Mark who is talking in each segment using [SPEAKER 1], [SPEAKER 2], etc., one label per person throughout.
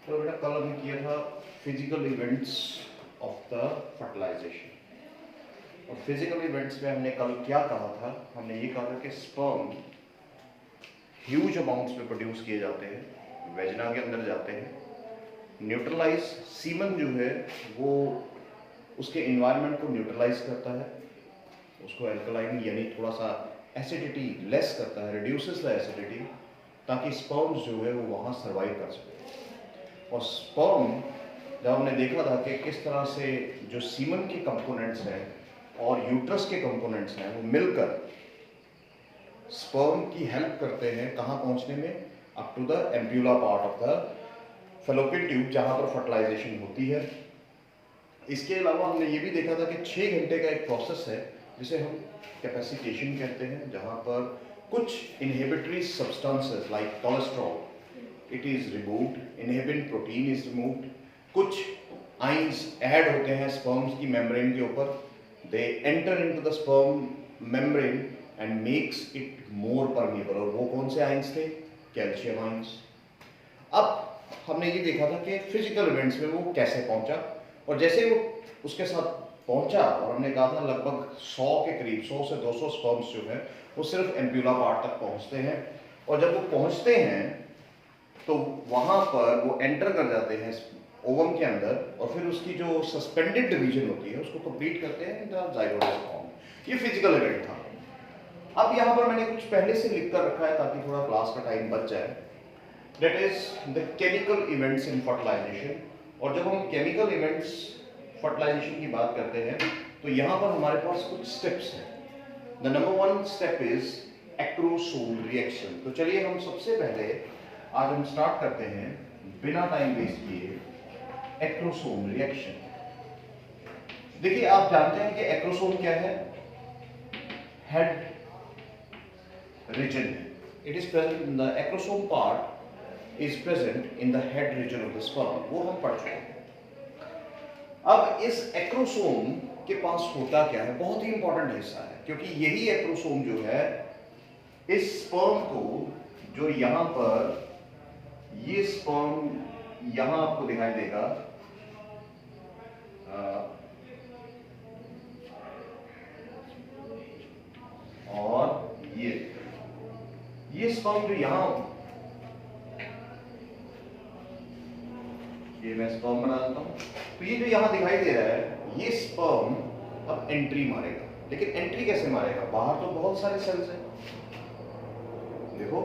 [SPEAKER 1] तो बेटा कल हमने किया था physical events of the fertilization, और फिजिकल इवेंट्स में हमने कल क्या कहा था? हमने ये कहा था कि स्पर्म ह्यूज अमाउंट्स में प्रोड्यूस किए जाते हैं, वेजिना के अंदर जाते हैं, न्यूट्रलाइज सीमन जो है वो उसके इन्वायरमेंट को न्यूट्रलाइज करता है, उसको एल्कलाइन यानी थोड़ा सा एसिडिटी लेस करता है, रिड्यूसेस द एसिडिटी, ताकि स्पर्म्स जो है वो वहाँ सर्वाइव कर सके। और स्पर्म जब हमने देखा था कि किस तरह से जो सीमन के कंपोनेंट्स हैं और यूट्रस के कंपोनेंट्स हैं वो मिलकर स्पर्म की हेल्प करते हैं कहाँ पहुँचने में, up to the ampulla part of the fallopian tube जहाँ पर फर्टिलाइजेशन होती है। इसके अलावा हमने ये भी देखा था कि 6 घंटे का एक प्रोसेस है जिसे हम कैपेसिटेशन कहते हैं, जहाँ पर कुछ inhibitory substances like cholesterol it is removed, inhibin protein is removed, कुछ आइंस ऐड होते हैं स्पर्म्स की मेम्ब्रेन के ऊपर, they enter into the sperm membrane and makes it more permeable. और वो कौन से आइंस थे? Calcium ions. अब हमने ये देखा था कि फिजिकल इवेंट्स में वो कैसे पहुंचा, और जैसे वो उसके साथ पहुंचा और हमने कहा था लगभग 100 के करीब, 100 से 200 स्पर्म्स जो है वो सिर्फ एम्प्यूला पार्ट तक पहुंचते हैं, और जब वो पहुंचते हैं तो वहां पर वो एंटर कर जाते हैं ओवम के अंदर, और फिर उसकी जो सस्पेंडेड डिवीजन होती है उसको कंप्लीट करते हैं इन द जाइगोटस फॉर्म। ये फिजिकल इवेंट था। अब यहाँ पर मैंने कुछ पहले से लिख कर रखा है ताकि थोड़ा क्लास का टाइम बच जाए। That is the chemical events in fertilization. और जब हम केमिकल इवेंट्स फर्टिलाइजेशन की बात करते हैं तो यहाँ पर हमारे पास कुछ स्टेप्स हैं। The number 1 step is acrosome reaction. तो चलिए हम सबसे पहले आज हम स्टार्ट करते हैं बिना टाइम वेस्ट किए एक्रोसोम रिएक्शन। देखिए आप जानते हैं कि एक्रोसोम क्या है? हेड रीजन है। It is present in the acrosome part is present in the head region of the sperm, वो हम पढ़ चुके हैं। अब इस एक्रोसोम के पास होता क्या है? बहुत ही इंपॉर्टेंट हिस्सा है, क्योंकि यही एक्रोसोम जो है इस स्पर्म को, जो यहां पर ये स्पर्म यहां आपको दिखाई देगा, और ये स्पर्म जो यहां, ये मैं स्पर्म बना देता हूं, तो ये जो यहां दिखाई दे रहा है ये स्पर्म अब एंट्री मारेगा। लेकिन एंट्री कैसे मारेगा? बाहर तो बहुत सारे सेल्स हैं, देखो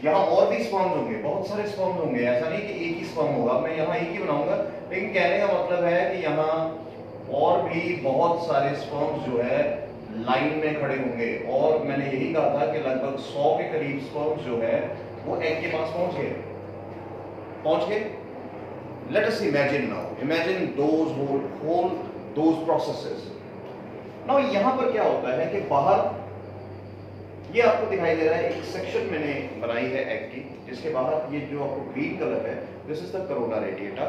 [SPEAKER 1] यहाँ और भी स्पर्म्स होंगे, बहुत सारे स्पर्म्स होंगे, ऐसा नहीं कि एक ही स्पर्म होगा, मैं यहाँ एक ही बनाऊंगा, लेकिन कहने का मतलब है कि यहाँ और भी बहुत सारे स्पर्म्स जो है लाइन में खड़े होंगे। और मैंने यही कहा था कि लगभग 100 के करीब स्पर्म्स जो है वो एग के पास पहुंच गए। Let us imagine now, imagine those processes. Now यहाँ पर क्या होता है कि बाहर ये आपको दिखाई दे रहा है, एक सेक्शन मैंने बनाई है एग की, जिसके बाहर ये जो आपको ग्रीन कलर है, this is the corona radiata.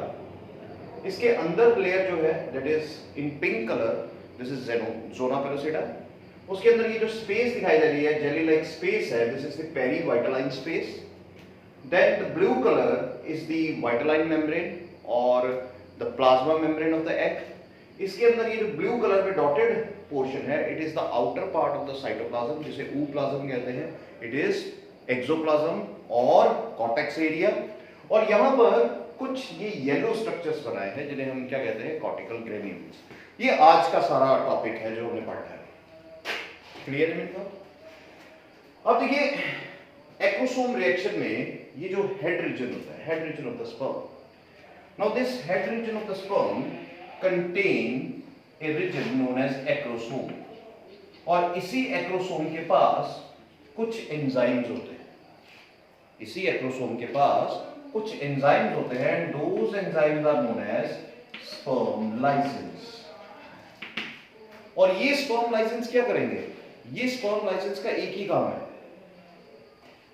[SPEAKER 1] इसके अंदर लेयर जो है that is in pink colour, this is zona pellucida. उसके अंदर ये जो स्पेस दिखाई दे रही है, जेली लाइक स्पेस है, this is the perivitelline space. Then the blue color is the vitelline membrane or the plasma membrane of the egg. इसके अंदर ये जो blue color में dotted portion है, it is the outer part of the cytoplasm, जिसे ooplasm कहते हैं. It is exoplasm और cortex area. और यहाँ पर कुछ ये yellow structures बनाए हैं जिन्हें हम क्या कहते हैं? cortical granules. ये आज का सारा टॉपिक है जो हमने पढ़ा है। क्लियर है मित्रों? अब देखिए एक्रोसोम रिएक्शन में ये जो हेड रीजन होता है, head region of the sperm, now this head region of the sperm contain a region known as acrosome. और इसी एक्रोसोम के पास कुछ एंजाइम्स होते हैं, इसी एक्रोसोम के पास कुछ एंजाइम्स होते हैं, and those enzymes are known as sperm lysins. और ये स्पर्म लाइसेंस क्या करेंगे? ये स्पर्म लाइसेंस का एक ही काम है,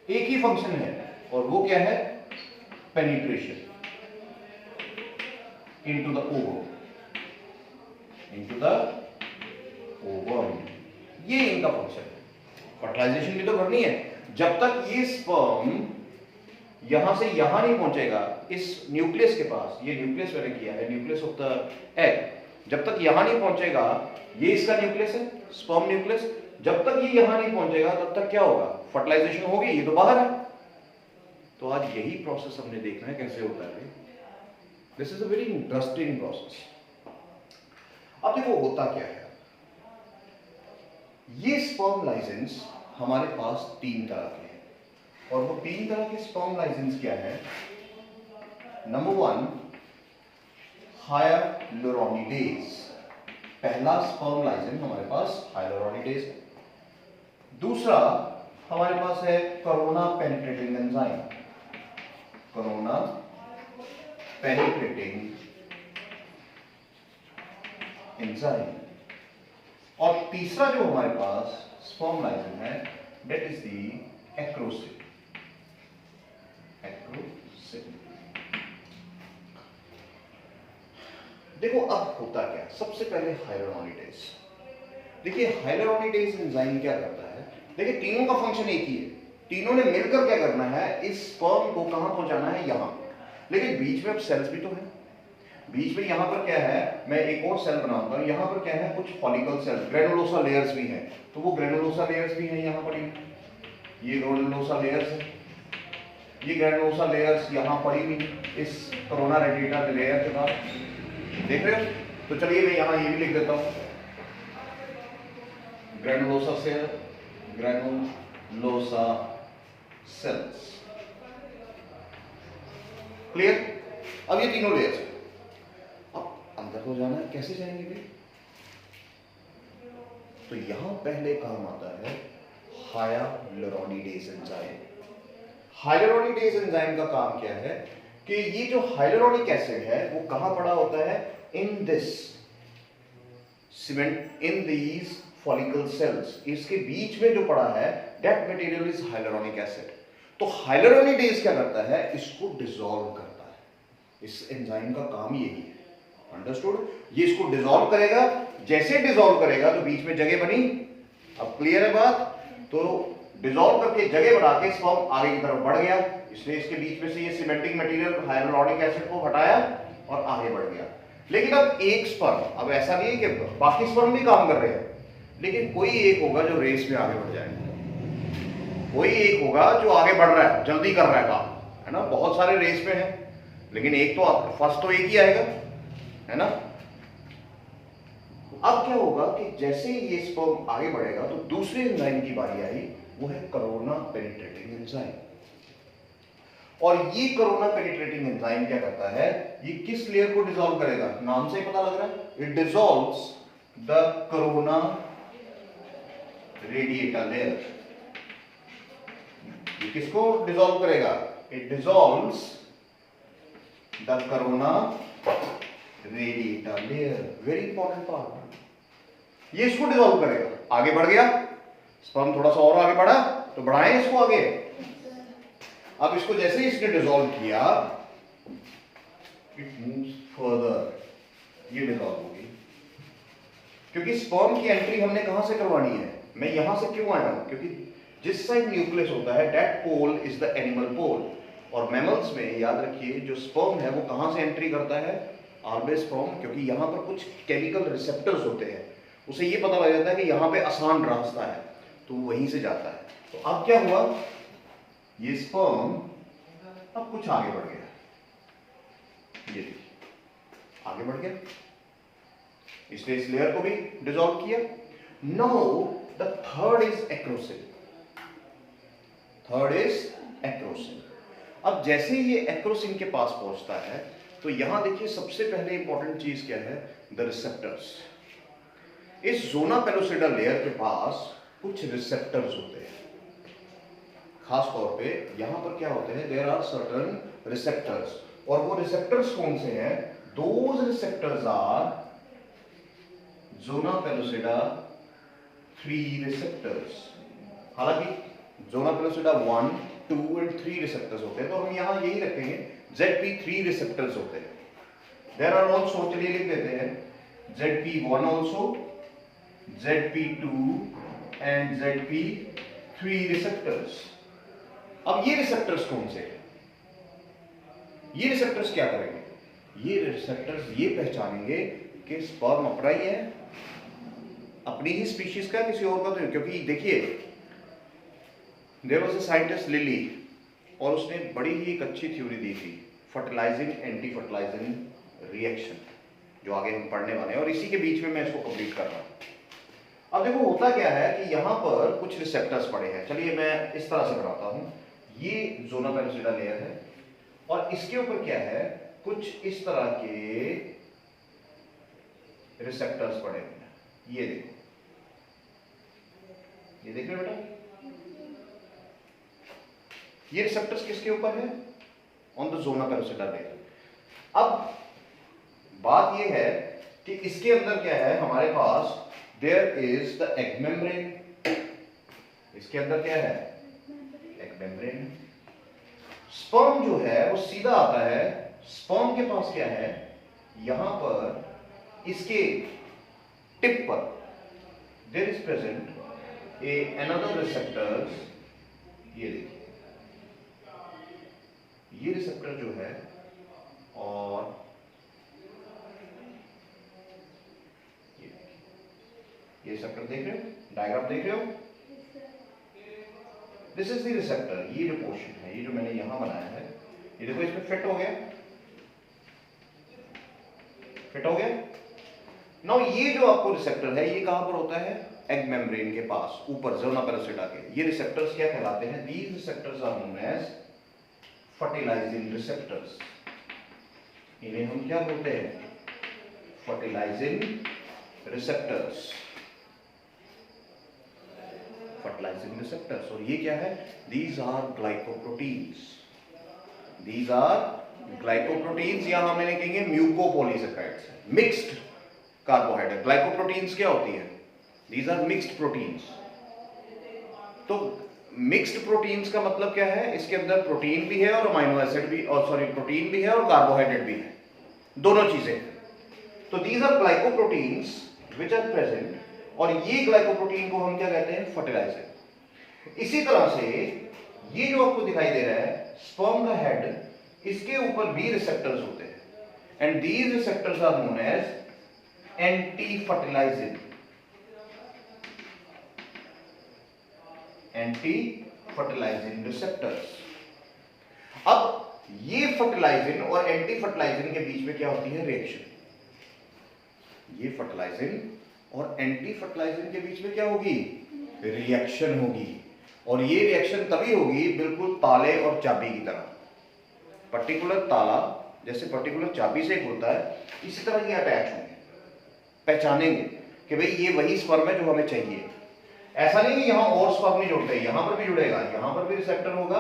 [SPEAKER 1] एक ही फंक्शन है, और वो क्या है? Penetration into the ovum, into the ovum. ये इनका फंक्शन है। फर्टिलाइजेशन भी तो करनी है। जब तक ये स्पर्म यहां से यहां नहीं पहुंचेगा, इस न्यूक्लियस के पास, ये न्यूक्लियस मैंने किया है, न्यूक्लियस ऑफ द एग, जब तक यहां नहीं पहुंचेगा, ये इसका न्यूक्लियस है, स्पर्म न्यूक्लियस, जब तक ये यहां नहीं पहुंचेगा तब तक क्या होगा, फर्टिलाइजेशन होगी, ये तो बाहर है। तो आज यही प्रोसेस हमने देखना है कैसे होता है। This is a very interesting process. अब देखो होता क्या है, ये स्पर्म लाइसेंस हमारे पास 3 तरह के हैं, और वो 3 तरह के स्पर्म लाइसेंस क्या है। नंबर 1 हाइलुरोनिडेज, पहला स्पर्म लाइसेंस हमारे पास हाइलुरोनिडेज है। दूसरा हमारे पास है corona penetrating enzyme, corona penetrating enzyme. और तीसरा जो हमारे पास स्पर्म लाइसेंस है that is the acrosin, acrosin. देखो अब होता क्या, सबसे पहले हाइलुरोनिडेज। देखिए हाइलुरोनिडेज एंजाइम क्या करता है, देखिए तीनों का फंक्शन एक ही है, तीनों ने मिलकर क्या करना है, इस स्पर्म को कहां पहुंचाना है, यहां। लेकिन बीच में अब सेल्स भी तो है, बीच में यहां पर क्या है, मैं एक और सेल बनाऊंगा, यहां पर क्या है, कुछ फॉलिकल सेल्स, ग्रेनुलोसा लेयर्स भी हैं, तो वो ग्रेनुलोसा लेयर्स भी हैं यहां पड़ी, ये ग्रेनुलोसा लेयर्स है, ये ग्रेनुलोसा लेयर्स यहां पड़ी हुई इस कोरोना रेडिएटा लेयर के बाद, देख रहे हो। तो चलिए मैं यहां ये भी लिख देता हूं, granulosa cell, granulosa cells, clear. अब ये तीनों लेयर्स हैं, अब अंदर को जाना है, कैसे जाएंगे भी, तो यहां पहले काम आता है हाइलुरोनिडेज एंजाइम। हाइलुरोनिडेज एंजाइम का काम क्या है कि ये जो हाइलुरोनिक एसिड है वो कहां पड़ा होता है, in this cement, in these follicle sales, इसके बीच में जो पड़ा है that material is hyaluronic acid. तो हाइलुरोनिडेज क्या करता है, इसको डिसॉल्व करता है, इस एंजाइम का काम यही है, अंडरस्टूड। ये इसको डिसॉल्व करेगा, जैसे डिसॉल्व करेगा तो बीच में जगह बनी, अब क्लियर है बात, तो डिसॉल्व करके जगह बना के स्पर्म आगे की तरफ बढ़ गया, इसलिए इसके बीच में से ये सीमेंटिंग मटेरियल हाइलुरोनिक एसिड को हटाया और आगे बढ़ गया। लेकिन अब एक स्पर्म, अब ऐसा नहीं है कि बाकी स्पर्म भी काम कर रहे हैं, लेकिन कोई एक होगा जो रेस में आगे बढ़ जाएगा, कोई एक होगा जो आगे बढ़ रहा है, जल्दी कर रहा है काम, है ना। बहुत सारे रेस में हैं, लेकिन एक तो फर्स्ट तो एक ही आएगा, है ना। अब क्या होगा कि जैसे ये स्पर्म आगे बढ़ेगा तो दूसरे एंजाइम की बारी आई, वो है कोरोना पेनिट्रेटिंग एंजाइम। और ये कोरोना पेनिट्रेटिंग एंजाइम क्या करता है, ये किस लेयर को डिसॉल्व करेगा, नाम से ही पता लग रहा है, it dissolves the corona radiata layer. ये किसको डिसॉल्व करेगा, it dissolves the corona radiata layer, very important part. ये इसको डिसॉल्व करेगा, आगे बढ़ गया स्पर्म, थोड़ा सा और आगे बढ़ा तो बढ़ाएं इसको आगे। अब इसको जैसे ही इसने डिसॉल्व किया, इट मूव्स फर्दर, ये डिसॉल्व होगी, क्योंकि स्पर्म की एंट्री हमने कहां से करवानी है, मैं यहां से क्यों आया हूं, क्योंकि जिस साइड न्यूक्लियस होता है that pole is the animal pole, और मैमल्स में याद रखिए जो स्पर्म है वो कहां से एंट्री करता है, आल्वेस्पर्म, क्योंकि यहां पर कुछ केमिकल रिसेप्टर्स होते हैं, उसे ये पता लग जाता है कि यहां पे आसान रास्ता है, तो वहीं से जाता है। तो अब क्या हुआ, ये स्पर्म अब कुछ आगे बढ़ गया, ये देखिए आगे बढ़ गया, इसने इस लेयर को भी डिसॉल्व किया। Now the third is acrosin, third is acrosin. अब जैसे ये एक्रोसिन के पास पहुंचता है तो यहां देखिए सबसे पहले इंपॉर्टेंट चीज क्या है, द रिसेप्टर्स। इस ज़ोना पेलोसिडा लेयर के पास कुछ रिसेप्टर्स होते हैं, खास तौर पे यहां पर क्या होते हैं, देयर आर सर्टेन रिसेप्टर्स, और वो रिसेप्टर्स कौन से हैं, those receptors are zona pellucida 3 receptors. हालांकि ज़ोना पेलोसिडा 1, 2 एंड 3 रिसेप्टर्स होते हैं, तो हम यहां यही रखेंगे ZP3 रिसेप्टर्स होते हैं। देयर आर ऑल्सो, चलिए लिख देते हैं, ZP1 also, ZP2 and ZP3 receptors. अब ये रिसेप्टर्स कौन से हैं, ये रिसेप्टर्स क्या करेंगे? ये रिसेप्टर्स ये पहचानेंगे कि स्पर्म अपना ही है, अपनी ही स्पीशीज का, किसी और का तो नहीं। क्योंकि देखिए, there was a scientist Lillie, और उसने बड़ी ही एक अच्छी थ्योरी दी थी, फर्टिलाइजिंग एंटी फर्टिलाइजिंग रिएक्शन, जो आगे हम पढ़ने वाले हैं, और इसी के बीच में मैं इसको कंप्लीट कर रहा हूं। अब देखो होता क्या है कि यहां पर कुछ रिसेप्टर्स पड़े हैं। चलिए मैं इस तरह से बनाता हूं। ये ज़ोना पेलोसिडा लेयर है, और इसके ऊपर क्या है, कुछ इस तरह के रिसेप्टर्स पड़े हुए हैं। ये देखो, ये देख रहे हो बेटा, ये रिसेप्टर्स किसके ऊपर है? On the zona pellucida layer. अब बात ये है कि इसके अंदर क्या है, हमारे पास there is the egg membrane. इसके अंदर क्या है? Egg membrane. स्पर्म जो है वो सीधा आता है, स्पर्म के पास क्या है, यहां पर इसके टिप पर there is present a another receptors. ये देखिए, ये रिसेप्टर जो है, और ये रिसेप्टर देख रहे हो, डायग्राम देख रहे हो, दिस इज द रिसेप्टर। ये जो पोर्शन है, ये जो मैंने यहां बनाया है, ये देखो इसमें फिट हो गया, फिट हो गया। नाउ ये जो आपको रिसेप्टर है, ये कहां पर होता है? एग मेम्ब्रेन के पास, ऊपर ज़ोना पेलोसिडा के। ये रिसेप्टर्स क्या कहलाते हैं? These receptors are known as fertilizing receptors. इन्हें हम क्या बोलते हैं? Fertilizing receptors. Fertilizing receptors. और ये क्या है? These are glycoproteins. These are glycoproteins, या हम इन्हें कहेंगे म्यूकोपॉलीसेकेराइड्स, मिक्स्ड कार्बोहाइड्रेट। ग्लाइकोप्रोटीन्स क्या होती है? These are mixed proteins. तो मिक्स्ड प्रोटीन्स का मतलब क्या है? इसके अंदर प्रोटीन भी है और अमाइनो एसिड भी, और सॉरी प्रोटीन भी है और कार्बोहाइड्रेट भी है, दोनों चीजें। तो these are glycoproteins which are present, और ये ग्लाइकोप्रोटीन को हम क्या कहते हैं? फर्टिलाइजर। इसी तरह से ये जो आपको दिखाई दे रहा है स्पर्म का हेड, इसके ऊपर भी रिसेप्टर्स होते हैं, and these receptors are known as anti fertilizing, anti fertilizing receptors. अब ये फर्टिलाइजिंग और एंटी फर्टिलाइजिंग के बीच में क्या होती है? रिएक्शन। ये फर्टिलाइजिंग और एंटी फर्टिलाइजिंग के बीच में क्या होगी? रिएक्शन होगी। और ये रिएक्शन तभी होगी बिल्कुल ताले और चाबी की तरह। पर्टिकुलर ताला जैसे पर्टिकुलर चाबी से होता है, इसी तरह ये अटैच होंगे, पहचानेंगे कि भाई ये वही स्पर्म है जो हमें चाहिए। ऐसा नहीं कि यहां और स्पर्म नहीं जुड़ते, यहां पर भी जुड़ेगा, यहां पर भी रिसेप्टर होगा,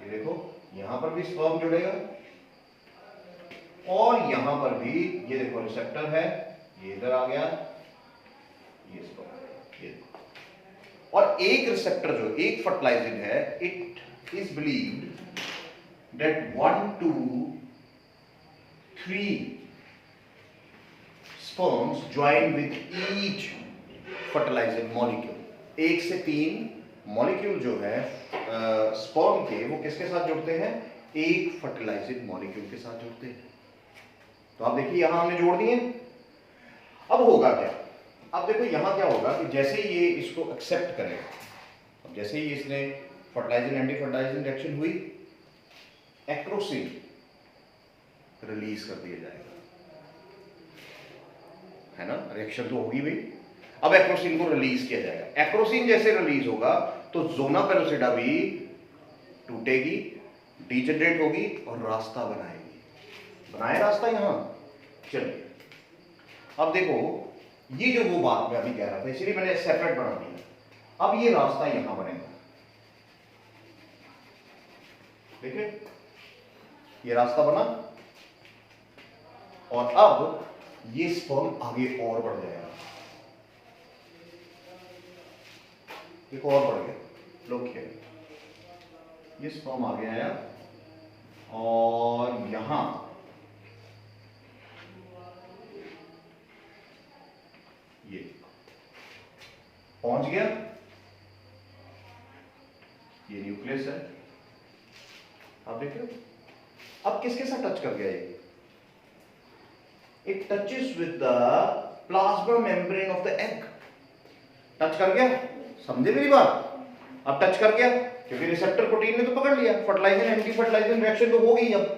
[SPEAKER 1] ये देखो यहां पर भी स्पर्म जुड़ेगा, और यहां पर भी ये देखो रिसेप्टर है, ये इधर आ गया, ये स्पर्म, ये देखो। और एक रिसेप्टर जो एक फर्टिलाइजिंग है, it is believed that 1 to 3 sperms join with each fertilizing molecule। 1 से 3 मॉलिक्यूल जो है स्पर्म के, वो किसके साथ जुड़ते हैं? एक फर्टिलाइजिंग मॉलिक्यूल के साथ जुड़ते हैं। तो आप देखिए यहां हमने जोड़ दिए। अब होगा क्या? अब देखो यहां क्या होगा कि जैसे ये इसको एक्सेप्ट करेगा, अब जैसे ही इसने फर्टिलाइजिंग एंटी फर्टिलाइजिंग रिएक्शन हुई, एक्रोसिन रिलीज कर दिया जाएगा, है ना? रिएक्शन तो होगी भाई। अब एक्रोसिन को रिलीज किया जाएगा। एक्रोसिन जैसे रिलीज होगा तो ज़ोना पेलोसिडा भी टूटेगी, डीजनरेट होगी और रास्ता बनाएगी। बनाए रास्ता यहां। चलिए अब देखो, ये जो वो बात मैं अभी कह रहा था, इसीलिए मैंने सेपरेट बना दिया। अब ये रास्ता यहां बनेगा, देखिए ये रास्ता बना, और अब ये स्पर्म आगे और बढ़ जाएगा, एक और बढ़ गया, लोग ये स्पर्म आगे आया और यहां ये पहुंच गया, ये न्यूक्लियस है, आप देखिए अब किसके साथ टच कर गया ये? It touches with the plasma membrane of the egg. Touch कर गया, समझे मेरी बात? अब टच कर गया क्योंकि रिसेप्टर प्रोटीन ने तो पकड़ लिया, फर्टिलाइजिंग एंटी फर्टिलाइजिंग रिएक्शन तो हो गई अब।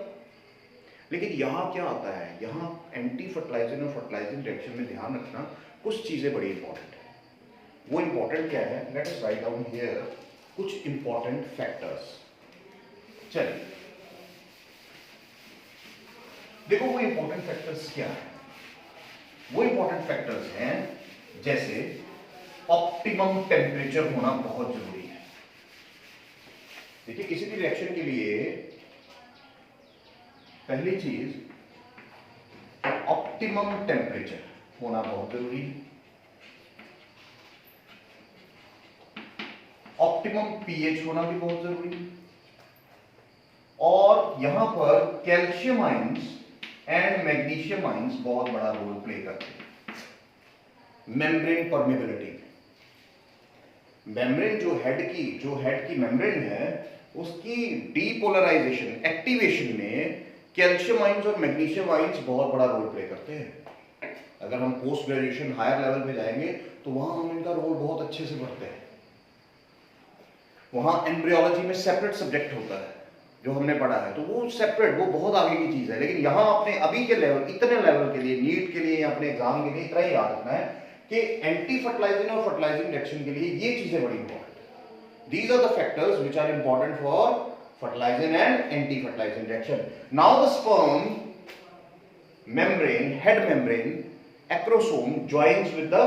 [SPEAKER 1] लेकिन यहां क्या आता है, यहां एंटी फर्टिलाइजिंग और फर्टिलाइजिंग रिएक्शन में ध्यान रखना कुछ चीजें बड़ी इंपॉर्टेंट है। वो इंपॉर्टेंट क्या है? Let us write down here कुछ इंपॉर्टेंट फैक्टर्स। चलिए देखो वो इंपॉर्टेंट फैक्टर्स क्या है। वो इंपॉर्टेंट फैक्टर्स हैं जैसे ऑप्टिमम टेम्परेचर होना बहुत जरूरी है। देखिए किसी भी रिएक्शन के लिए पहली चीज ऑप्टिमम टेम्परेचर होना बहुत जरूरी है। ऑप्टिमम पीएच होना भी बहुत जरूरी है। और यहां पर calcium ions and magnesium ions बहुत बड़ा रोल प्ले करते हैं मेम्ब्रेन परमेबिलिटी। मेम्ब्रेन जो हेड की मेम्ब्रेन है उसकी डीपोलराइजेशन एक्टिवेशन में कैल्शियम आयंस और मैग्नीशियम आयंस बहुत बड़ा रोल प्ले करते हैं। अगर हम पोस्ट ग्रेजुएशन हायर लेवल पे जाएंगे तो वहां हम इनका रोल बहुत अच्छे से पढ़ते हैं। वहां एम्ब्रियोलॉजी में सेपरेट सब्जेक्ट होता है जो हमने पढ़ा है, तो वो सेपरेट, वो बहुत आगे की चीज है। लेकिन यहां अपने अभी के लेवल, इतने लेवल के लिए, नीट के लिए, अपने एग्जाम के लिए इतना ही याद रखना है कि एंटी फर्टिलाइजिंग और फर्टिलाइजिंग रिएक्शन के लिए ये चीजें बड़ी important. These are the factors which are important for fertilizing and anti fertilising reaction. Now the sperm membrane, head membrane, acrosome joins with the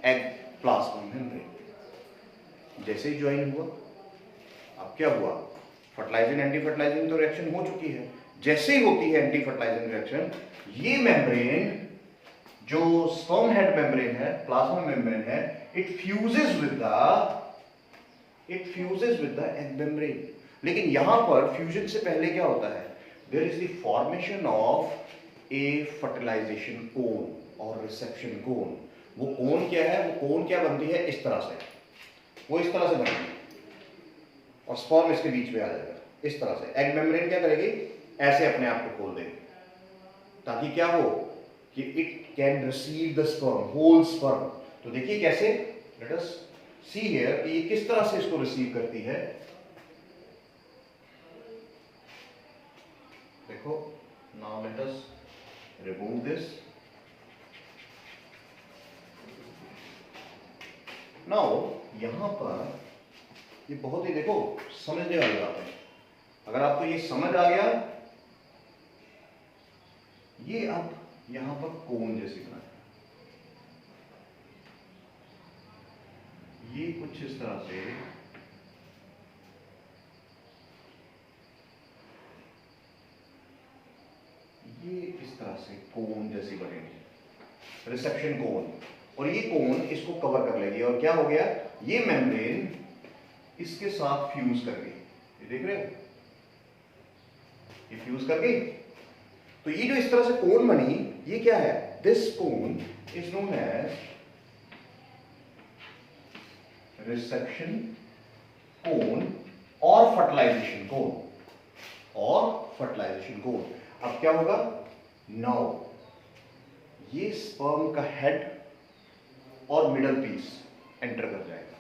[SPEAKER 1] egg plasma membrane. जैसे ही join हुआ, अब क्या हुआ? फर्टिलाइजिंग एंटी फर्टिलाइजिंग तो reaction हो चुकी है। जैसे ही होती है एंटी फर्टिलाइजिंग रिएक्शन, ये मेम्ब्रेन जो स्पर्म हेड मेम्ब्रेन है, प्लाज्मा मेम्ब्रेन है, it fuses with the egg membrane. लेकिन यहां पर फ्यूजन से पहले क्या होता है? There is the formation of a fertilisation cone और रिसेप्शन कोन। वो कोन क्या है? वो कोन क्या बनती है? इस तरह से, वो इस तरह से बनती है और स्पर्म इसके बीच में आ जाएगा इस तरह से। एग मेम्ब्रेन क्या करेगी? ऐसे अपने आप को खोल देगी ताकि क्या हो कि it can receive the sperm, whole sperm. तो देखिए कैसे, लेट अस सी हियर कि ये किस तरह से इसको रिसीव करती है। देखो, now let us remove this. Now यहां पर ये बहुत ही देखो समझने वाली बात है। अगर आपको ये समझ आ गया, ये अब यहां पर कोन जैसी बना है, ये कुछ इस तरह से ये इस तरह से कोन जैसी बनेगी, रिसेप्शन कोन। और ये कोन इसको कवर कर लेगी और क्या हो गया? ये मेम्ब्रेन इसके साथ फ्यूज कर गई। ये देख रहे हो, ये फ्यूज कर गई। तो ये जो इस तरह से कोन बनी, ये क्या है? This cone is known as reception cone और फर्टिलाइजेशन कोन, और फर्टिलाइजेशन कोन। अब क्या होगा? नाउ ये स्पर्म का हेड और मिडल पीस एंटर कर जाएगा।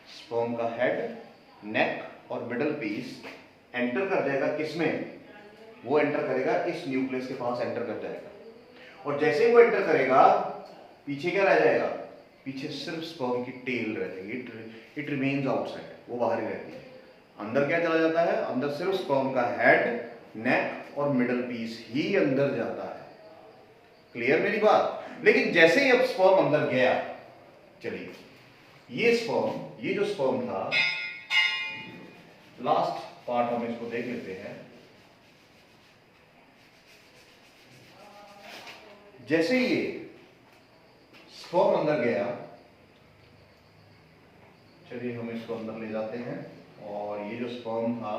[SPEAKER 1] स्पर्म का हेड, नेक और मिडल पीस एंटर कर जाएगा किसमें? वो एंटर करेगा इस न्यूक्लियस के पास एंटर कर जाएगा। और जैसे ही वो एंटर करेगा, पीछे क्या रह जाएगा? पीछे सिर्फ स्पर्म की टेल रह जाएगी। इट रिमेन्स आउटसाइड, वो बाहर ही रहती है। अंदर क्या चला जाता है? अंदर सिर्फ स्पर्म का हेड, नेक और मिडल पीस ही अंदर जाता है। क्लियर मेरी बात? लेकिन जैसे ही अब स्पर्म अंदर गया, चलिए ये स्पर्म, ये जो स्पर्म था, लास्ट पार्ट हम इसको देख लेते हैं। जैसे ही ये स्पर्म अंदर गया, चलिए हम इसको अंदर ले जाते हैं और ये जो स्पर्म था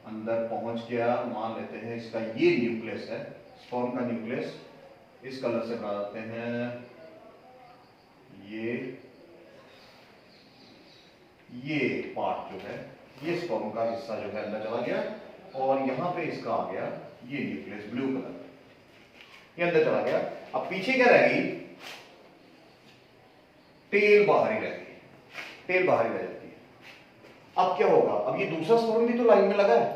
[SPEAKER 1] अंदर पहुंच गया। मान लेते हैं इसका ये न्यूक्लियस है, स्पर्म का न्यूक्लियस इस कलर से बनाते हैं। ये पार्ट जो है, ये स्पर्म का हिस्सा जो है अंदर चला गया। और यहां पे इसका आ गया ये न्यूक्लियस ब्लू कलर, ये अंदर चला गया। अब पीछे क्या रह गई, टेल बाहरी रह गई, टेल बाहरी रह जाती है। अब क्या होगा, अब ये दूसरा स्पर्म भी तो लाइन में लगा है,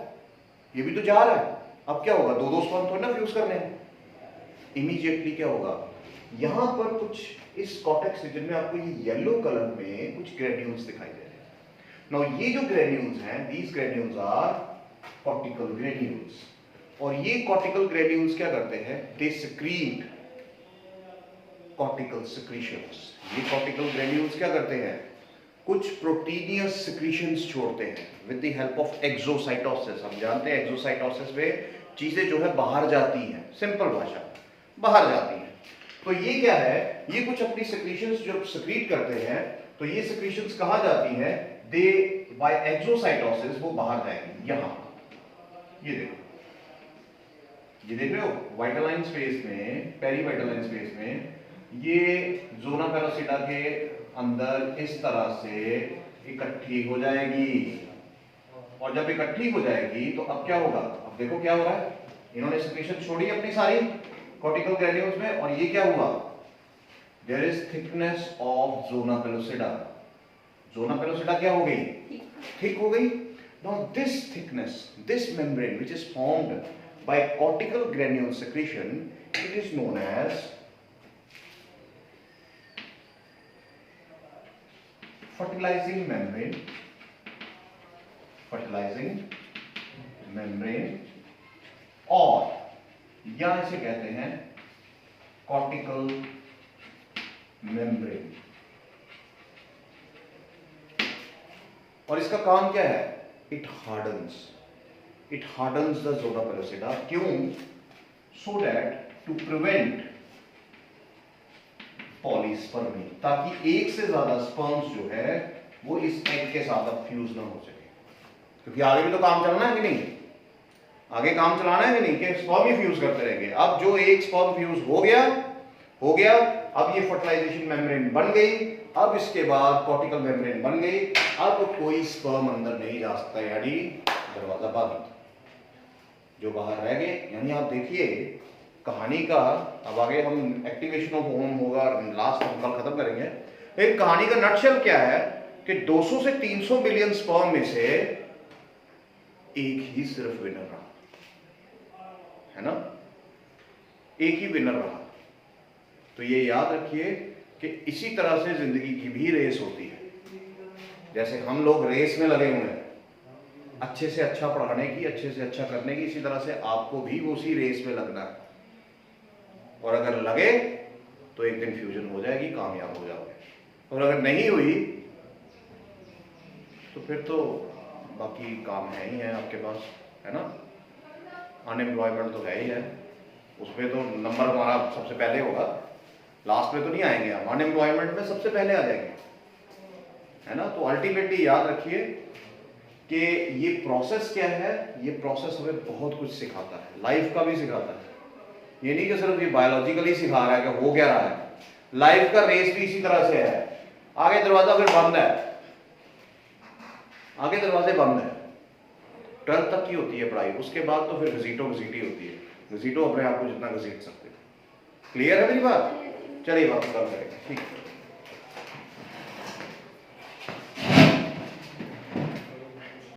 [SPEAKER 1] ये भी तो जा रहा है। अब क्या होगा, दो दो स्पर्म थोड़ी ना फ्यूज करने हैं। इमीडिएटली क्या होगा, यहां पर कुछ इस कॉर्टेक्स रीजन में आपको ये येलो कलर में कुछ ग्रेन्यूल्स दिखाई दे रहे हैं। नाउ ये जो ग्रेन्यूल्स हैं, these granules are cortical granules. और ये कॉर्टिकल ग्रेन्यूल्स क्या करते हैं, दे सिक्रीट कॉर्टिकल सिक्रीशंस। ये कॉर्टिकल ग्रेन्यूल्स क्या करते हैं, कुछ प्रोटीनियस सिक्रीशंस छोड़ते हैं with the help of exocytosis. हम जानते हैं एक्सोसाइटोसिस में चीजें जो है बाहर जाती हैं, सिंपल भाषा बाहर जाती हैं। तो ये क्या है, ये कुछ अपनी सिक्रीशंस जो सिक्रीट करते हैं, तो ये सिक्रीशंस कहां जाती हैं, दे बाय एक्सोसाइटोसिस वो बाहर जाएंगी। यहां ये देखो, ये देख रहे हो वाइटलाइन स्पेस में, पेरीवाइटलाइन स्पेस में ये ज़ोना पेलोसिटा के अंदर इस तरह से इकट्ठी हो जाएगी। और जब इकट्ठी हो जाएगी तो अब क्या होगा, अब देखो क्या हो रहा है, इन्होंने सिक्रीशन छोड़ी अपनी सारी कॉर्टिकल ग्रेन्यूल्स में, और ये क्या हुआ, there is thickness of zona pellucida. Zona pellucida क्या हो गई, थिक हो गई। Now this thickness, this membrane which is formed by cortical granule secretion, it is known as fertilizing membrane, fertilizing membrane, और या इसे कहते हैं cortical membrane। और इसका काम क्या है, it hardens, it hardens the zona pellucida। क्यों, so that to prevent polyspermy, ताकि एक से ज्यादा स्पर्म्स जो है वो इस एग के साथ अब फ्यूज ना हो सके। क्योंकि आगे भी तो काम चलाना है कि नहीं, आगे काम चलाना है कि नहीं, कि स्पर्म ही फ्यूज करते रहेंगे। अब जो एक स्पर्म फ्यूज हो गया, अब ये फर्टिलाइजेशन मेम्ब्रेन बन गई, अब इसके बाद कॉर्टिकल मेम्ब्रेन बन गई, अब कोई स्पर्म अंदर नहीं जा सकता, यानी दरवाजा बंद, जो बाहर रह गए। यानी आप देखिए कहानी का, अब आगे हम एक्टिवेशन ऑफ ओवम होगा, लास्ट हम कल खत्म करेंगे, लेकिन कहानी का नटशेल क्या है कि 200 से 300 बिलियन स्पर्म में से एक ही सिर्फ विनर रहा, है ना, एक ही विनर रहा। तो ये याद रखिए कि इसी तरह से जिंदगी की भी रेस होती है। जैसे हम लोग रेस में लगे हुए हैं अच्छे से अच्छा पढ़ाने की, अच्छे से अच्छा करने की, इसी तरह से आपको भी उसी रेस में लगना है। और अगर लगे तो एक दिन फ्यूजन हो जाएगी, कामयाब हो जाओगे, और अगर नहीं हुई तो फिर तो बाकी काम है ही है आपके पास, है ना। अनएम्प्लॉयमेंट तो है ही है, उसमें तो नंबर हमारा सबसे पहले होगा, लास्ट में तो नहीं आएंगे हम, अनएम्प्लॉयमेंट में सबसे पहले आ जाएंगे, है ना। तो अल्टीमेटली याद रखिए कि ये प्रोसेस क्या है, ये प्रोसेस हमें बहुत कुछ सिखाता है, लाइफ का भी सिखाता है। ये नहीं कि सिर्फ ये बायोलॉजिकली सिखा रहा है कि हो क्या रहा है, लाइफ का रेस भी इसी तरह से है। आगे दरवाजा फिर बंद है, आगे दरवाजे बंद है, 12th तक की होती है पढ़ाई, उसके बाद तो फिर घसीटो घसीटी होती है, घसीटो अपने आप को जितना घसीट सकते। क्लियर है मेरी बात, चलिए बात करेंगे, ठीक है।